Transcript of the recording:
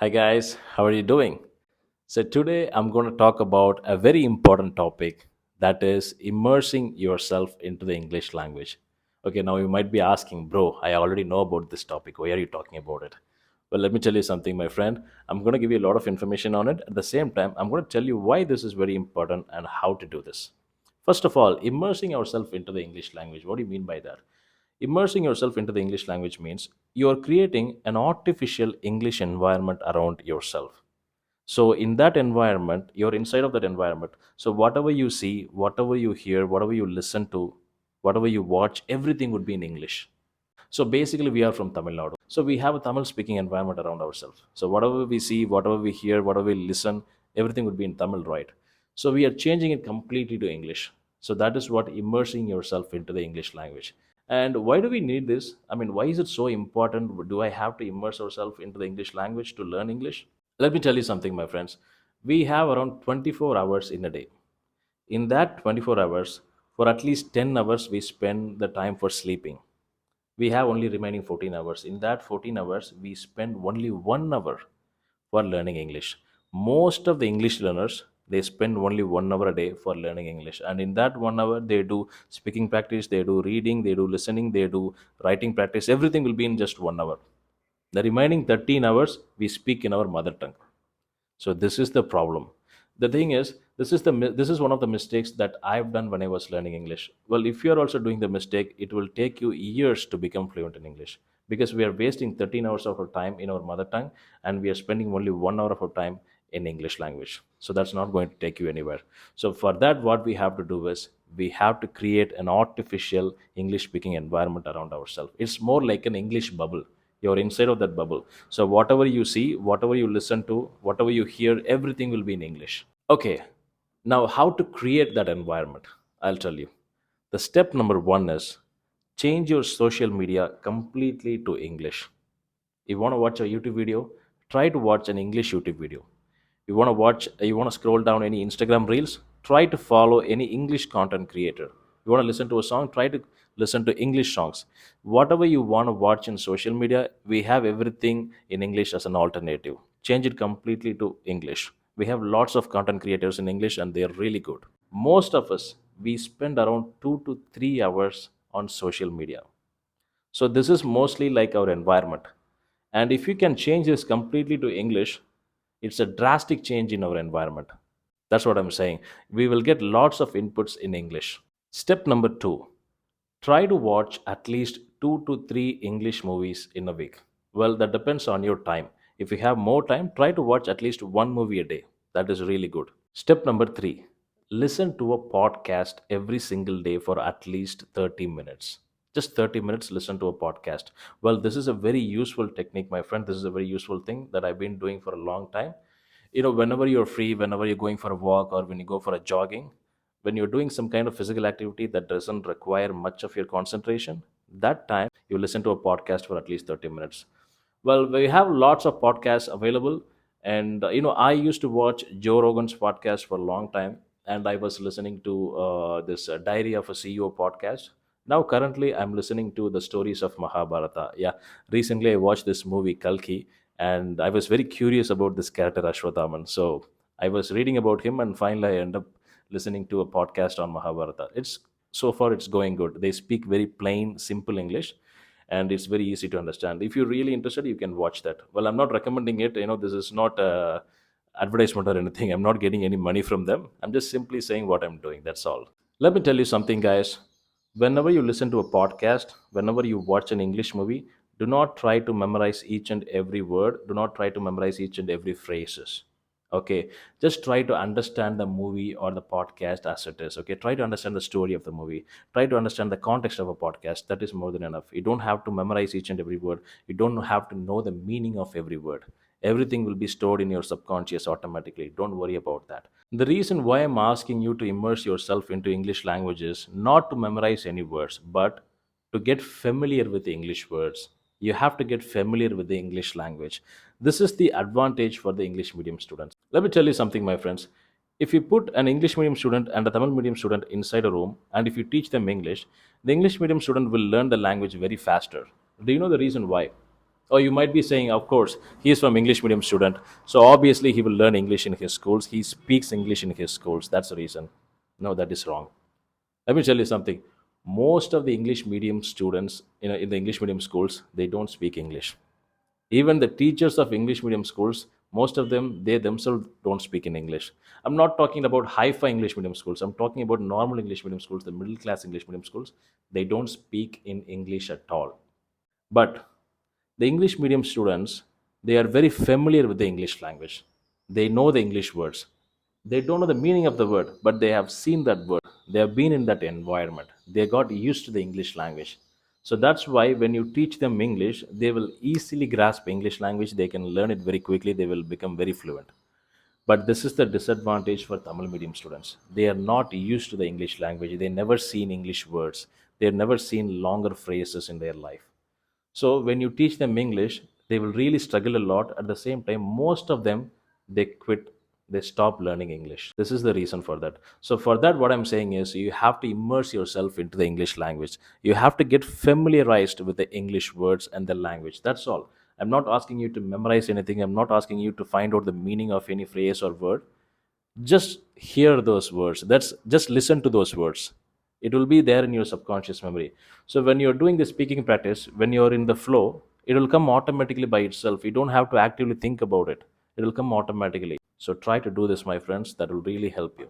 Hi guys, how are you doing? So today I'm going to talk about a very important topic, that is immersing yourself into the English language. Okay, now you might be asking, bro, I already know about this topic. Why are you talking about it? Well, let me tell you something, my friend. I'm going to give you a lot of information on it. At the same time, I'm going to tell you why this is very important and how to do this. First of all, immersing ourselves into the English language. What do you mean by that? Immersing yourself into the English language means you are creating an artificial English environment around yourself. So, in that environment, you're inside of that environment. So, whatever you see, whatever you hear, whatever you listen to, whatever you watch, everything would be in English. So basically, we are from Tamil Nadu. So we have a Tamil speaking environment around ourselves. So whatever we see, whatever we hear, whatever we listen, everything would be in Tamil, right? So we are changing it completely to English. So that is what immersing yourself into the English language. And why do we need this? I mean, why is it so important? Do I have to immerse ourselves into the English language to learn English? Let me tell you something, my friends. We have around 24 hours in a day. In that 24 hours, for at least 10 hours, we spend the time for sleeping. We have only remaining 14 hours. In that 14 hours, we spend only 1 hour for learning English. Most of the English learners, they spend only 1 hour a day for learning English. And in that 1 hour, they do speaking practice, they do reading, they do listening, they do writing practice. Everything will be in just 1 hour. The remaining 13 hours, we speak in our mother tongue. So this is the problem. The thing is, this is one of the mistakes that I've done when I was learning English. Well, if you are also doing the mistake, it will take you years to become fluent in English, because we are wasting 13 hours of our time in our mother tongue, and we are spending only 1 hour of our time in English language. So that's not going to take you anywhere. So for that, what we have to do is we have to create an artificial English speaking environment around ourselves. It's more like an English bubble. You're inside of that bubble. So whatever you see, whatever you listen to, whatever you hear, everything will be in English. Okay, now how to create that environment? I'll tell you. The step number one is change your social media completely to English. You want to watch a YouTube video, try to watch an English YouTube video. You want to scroll down any Instagram reels, try to follow any English content creator. You want to listen to a song, try to listen to English songs. Whatever you want to watch in social media, we have everything in English as an alternative. Change it completely to English. We have lots of content creators in English and they are really good. Most of us, we spend around 2 to 3 hours on social media. So this is mostly like our environment. And if you can change this completely to English, it's a drastic change in our environment. That's what I'm saying. We will get lots of inputs in English. Step number two, try to watch at least 2 to 3 English movies in a week. Well, that depends on your time. If you have more time, try to watch at least one movie a day. That is really good. Step number three, listen to a podcast every single day for at least 30 minutes. Just 30 minutes, listen to a podcast. Well, this is a very useful technique, my friend. This is a very useful thing that I've been doing for a long time. Whenever you're free, whenever you're going for a walk or when you go for a jogging, when you're doing some kind of physical activity that doesn't require much of your concentration, that time you listen to a podcast for at least 30 minutes. Well, we have lots of podcasts available. And I used to watch Joe Rogan's podcast for a long time, and I was listening to this Diary of a CEO podcast. Now currently I'm listening to the stories of Mahabharata. Yeah, recently I watched this movie Kalki, and I was very curious about this character Ashwathaman. So I was reading about him, and finally I end up listening to a podcast on Mahabharata. It's so far it's going good. They speak very plain simple English, and it's very easy to understand. If you're really interested, you can watch that. Well, I'm not recommending it. This is not a advertisement or anything. I'm not getting any money from them. I'm just simply saying what I'm doing. That's all. Let me tell you something, guys. Whenever you listen to a podcast, whenever you watch an English movie, do not try to memorize each and every word. Do not try to memorize each and every phrases. Okay, just try to understand the movie or the podcast as it is. Okay, try to understand the story of the movie. Try to understand the context of a podcast. That is more than enough. You don't have to memorize each and every word. You don't have to know the meaning of every word. Everything will be stored in your subconscious automatically. Don't worry about that. The reason why I'm asking you to immerse yourself into English language is not to memorize any words, but to get familiar with the English words. You have to get familiar with the English language. This is the advantage for the English medium students. Let me tell you something, my friends. If you put an English medium student and a Tamil medium student inside a room, and if you teach them English, the English medium student will learn the language very faster. Do you know the reason why? Or you might be saying, of course, he is from English medium student, so obviously he will learn English in his schools. He speaks English in his schools. That's the reason. No, that is wrong. Let me tell you something. Most of the English medium students, in the English medium schools, they don't speak English. Even the teachers of English medium schools, most of them, they themselves don't speak in English. I'm not talking about high-fi English medium schools. I'm talking about normal English medium schools, the middle class English medium schools. They don't speak in English at all. But the English medium students, they are very familiar with the English language. They know the English words. They don't know the meaning of the word, but they have seen that word. They have been in that environment. They got used to the English language. So that's why when you teach them English, they will easily grasp English language. They can learn it very quickly. They will become very fluent. But this is the disadvantage for Tamil medium students. They are not used to the English language. They never seen English words. They've never seen longer phrases in their life. So when you teach them English, they will really struggle a lot. At the same time, most of them, they quit, they stop learning English. This is the reason for that. So for that, what I'm saying is you have to immerse yourself into the English language. You have to get familiarized with the English words and the language. That's all. I'm not asking you to memorize anything. I'm not asking you to find out the meaning of any phrase or word. Just hear those words. That's just listen to those words. It will be there in your subconscious memory. So when you're doing the speaking practice, when you're in the flow, it will come automatically by itself. You don't have to actively think about it. It will come automatically. So try to do this, my friends. That will really help you.